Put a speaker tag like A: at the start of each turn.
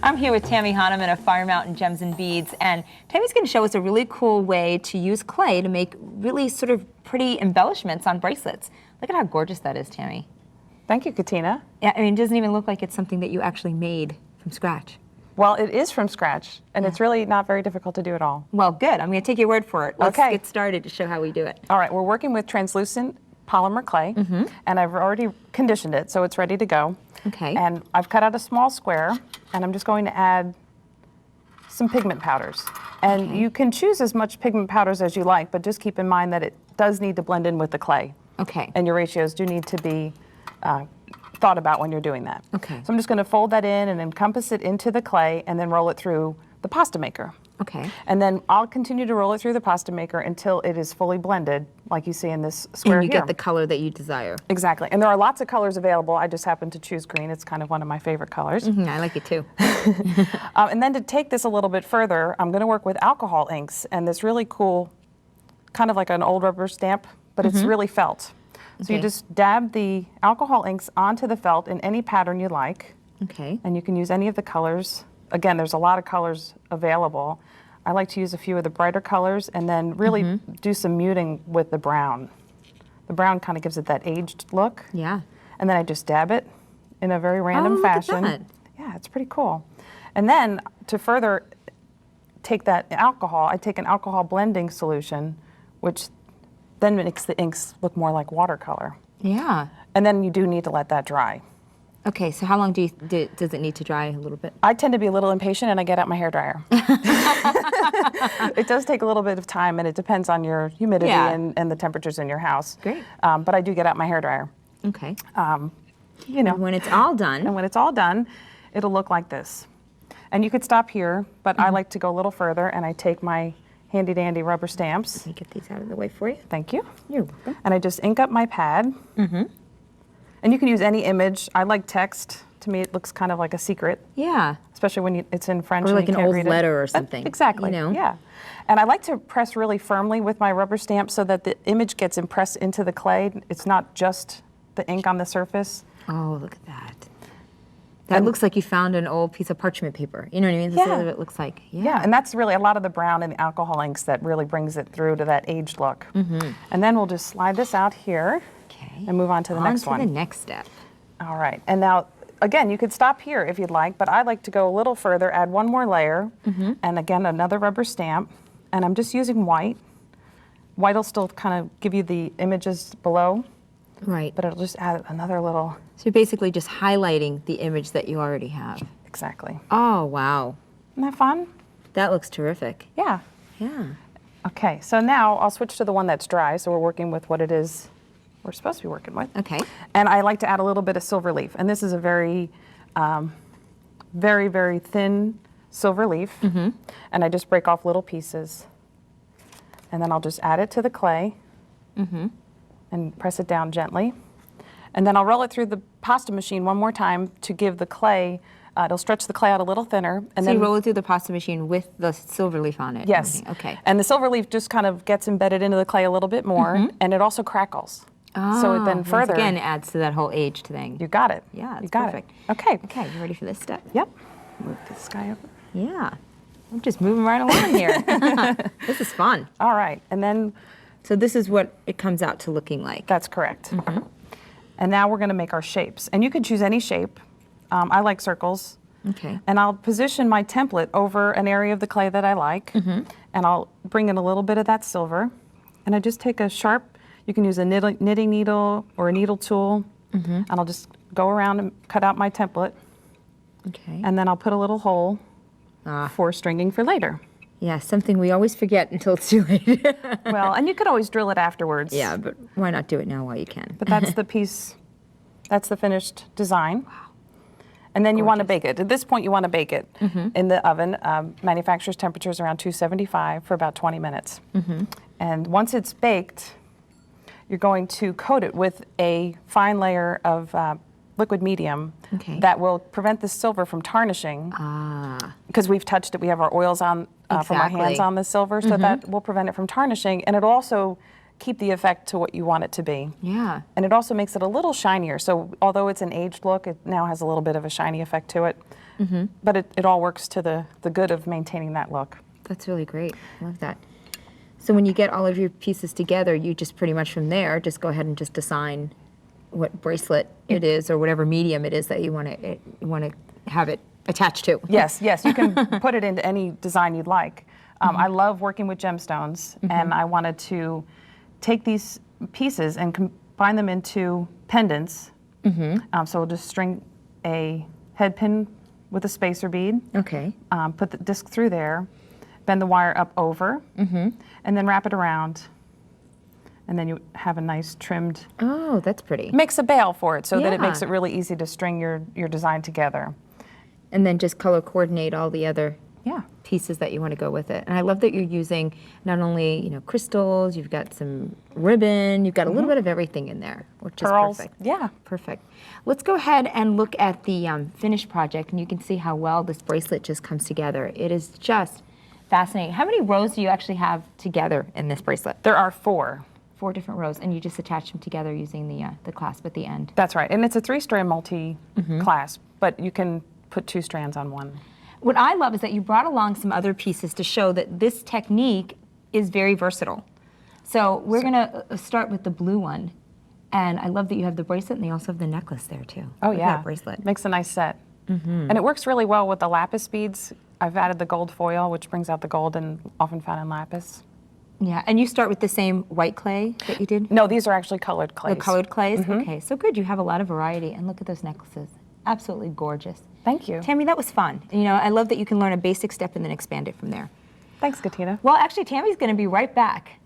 A: I'm here with Tammy Honaman of Fire Mountain Gems and Beads, and Tammy's going to show us a really cool way to use clay to make really sort of pretty embellishments on bracelets. Look at how gorgeous that is, Tammy.
B: Thank you, Katina.
A: Yeah, I mean, it doesn't even look like it's something that you actually made from scratch.
B: Well, it is from scratch, and it's really not very difficult to do at all.
A: Well, good. I'm going to take your word for it. Let's
B: Okay.
A: get started to show how we do it.
B: All right, we're working with translucent polymer clay, and I've already conditioned it, so it's ready to go.
A: Okay.
B: And I've cut out a small square, and I'm just going to add some pigment powders. And you can choose as much pigment powders as you like, but just keep in mind that it does need to blend in with the clay.
A: Okay.
B: And your ratios do need to be thought about when you're doing that.
A: Okay.
B: So I'm just going to fold that in and encompass it into the clay and then roll it through the pasta maker.
A: Okay.
B: And then I'll continue to roll it through the pasta maker until it is fully blended, like you see in this square
A: And you
B: here.
A: get the color that you desire.
B: Exactly. And there are lots of colors available. I just happen to choose green. It's kind of one of my favorite colors.
A: I like it too.
B: And then to take this a little bit further, I'm going to work with alcohol inks and this really cool, kind of like an old rubber stamp, but it's really felt. So you just dab the alcohol inks onto the felt in any pattern you like.
A: Okay.
B: And you can use any of the colors. Again, there's a lot of colors available. I like to use a few of the brighter colors and then really do some muting with the brown. The brown kind of gives it that aged look.
A: Yeah.
B: And then I just dab it in a very random fashion.
A: Look at that.
B: Yeah, it's pretty cool. And then to further take that alcohol, I take an alcohol blending solution, which then makes the inks look more like watercolor.
A: Yeah.
B: And then you do need to let that dry.
A: Okay, so how long does it need to dry a little bit?
B: I tend to be a little impatient and I get out my hairdryer. It does take a little bit of time and it depends on your humidity and the temperatures in your house.
A: Great.
B: But I do get out my hairdryer.
A: Okay.
B: You know,
A: And when it's all done.
B: and when it's all done, it'll look like this. And you could stop here, but I like to go a little further and I take my handy dandy rubber stamps.
A: Let me get these out of the way for you.
B: Thank you.
A: You're welcome.
B: And I just ink up my pad. And you can use any image. I like text. To me, it looks kind of like a secret,
A: Yeah.
B: especially when it's in French.
A: Or
B: and
A: like
B: you
A: an
B: can't
A: old
B: read it.
A: letter or something.
B: Exactly.
A: You know?
B: Yeah. And I like to press really firmly with my rubber stamp so that the image gets impressed into the clay. It's not just the ink on the surface.
A: Oh, look at that. That looks like you found an old piece of parchment paper. You know what I mean? This is what it looks like.
B: Yeah, and that's really a lot of the brown and the alcohol inks that really brings it through to that aged look. And then we'll just slide this out here and move on to the next one.
A: On to the next step.
B: All right, and now, again, you could stop here if you'd like, but I like to go a little further, add one more layer, and again, another rubber stamp, and I'm just using white. White will still kind of give you the images below,
A: Right.
B: but it'll just add another little,
A: So you're basically just highlighting the image that you already have.
B: exactly.
A: Oh, wow.
B: Isn't that fun?
A: That looks terrific.
B: Yeah.
A: Yeah.
B: Okay, so now I'll switch to the one that's dry, so we're working with what it is we're supposed to be working with.
A: Okay.
B: And I like to add a little bit of silver leaf. And this is a very, very, very thin silver leaf. And I just break off little pieces. And then I'll just add it to the clay and press it down gently. And then I'll roll it through the pasta machine one more time to give the clay, it'll stretch the clay out a little thinner. And
A: So
B: then
A: you roll it through the pasta machine with the silver leaf on it?
B: Yes.
A: Okay.
B: And the silver leaf just kind of gets embedded into the clay a little bit more, and it also crackles. So it then
A: once
B: further.
A: again, adds to that whole aged thing.
B: You got it.
A: Yeah,
B: you
A: it's
B: got
A: perfect.
B: it. Okay.
A: Okay, you ready for this step?
B: Yep. Move this guy over.
A: Yeah. I'm just moving right along here. This is fun.
B: All right, and then
A: So this is what it comes out to looking like.
B: that's correct. And now we're going to make our shapes, and you can choose any shape. I like circles.
A: Okay.
B: And I'll position my template over an area of the clay that I like, and I'll bring in a little bit of that silver, and I just take a sharp. You can use a knitting needle or a needle tool, and I'll just go around and cut out my template,
A: Okay.
B: and then I'll put a little hole for stringing for later.
A: Yeah, something we always forget until it's too late.
B: Well, and you could always drill it afterwards.
A: Yeah, but why not do it now while you can?
B: But that's the piece, that's the finished design. Wow. And then you want to bake it. At this point, you want to bake it in the oven. Manufacturer's temperature is around 275 for about 20 minutes. And once it's baked, you're going to coat it with a fine layer of liquid medium that will prevent the silver from tarnishing. Because we've touched it, we have our oils on from our hands on the silver, so that will prevent it from tarnishing. And it'll also keep the effect to what you want it to be.
A: Yeah.
B: And it also makes it a little shinier. So although it's an aged look, it now has a little bit of a shiny effect to it. but it all works to the good of maintaining that look.
A: That's really great. I love that. So when you get all of your pieces together, you just pretty much from there just go ahead and just assign what bracelet it is or whatever medium it is that you want to have it attached to.
B: Yes, yes, you can put it into any design you'd like. I love working with gemstones, and I wanted to take these pieces and combine them into pendants. So we'll just string a head pin with a spacer bead.
A: Okay.
B: Put the disc through there, bend the wire up over, and then wrap it around. And then you have a nice trimmed.
A: Oh, that's pretty.
B: Makes a bail for it so that it
A: Yeah.
B: makes it really easy to string your design together.
A: And then just color coordinate all the other
B: Yeah.
A: pieces that you want to go with it. And I love that you're using not only, crystals, you've got some ribbon, you've got a little bit of everything in there, which
B: Pearls.
A: is perfect.
B: Yeah.
A: Perfect. Let's go ahead and look at the finished project, and you can see how well this bracelet just comes together. It is just fascinating. How many rows do you actually have together in this bracelet?
B: There are 4.
A: 4 different rows, and you just attach them together using the clasp at the end.
B: That's right. And it's a 3-strand multi-clasp, but you can put 2 strands on one.
A: What I love is that you brought along some other pieces to show that this technique is very versatile. So we're going to start with the blue one. And I love that you have the bracelet and you also have the necklace there too.
B: Oh,
A: Look at
B: yeah.
A: that bracelet.
B: Makes a nice set. And it works really well with the lapis beads. I've added the gold foil, which brings out the gold and often found in lapis.
A: Yeah, and you start with the same white clay that you did?
B: No, these are actually colored clays.
A: The colored clays? Okay, so good. You have a lot of variety. And look at those necklaces. Absolutely gorgeous.
B: Thank you.
A: Tammy, that was fun. I love that you can learn a basic step and then expand it from there.
B: Thanks, Katina.
A: Well, actually, Tammy's going to be right back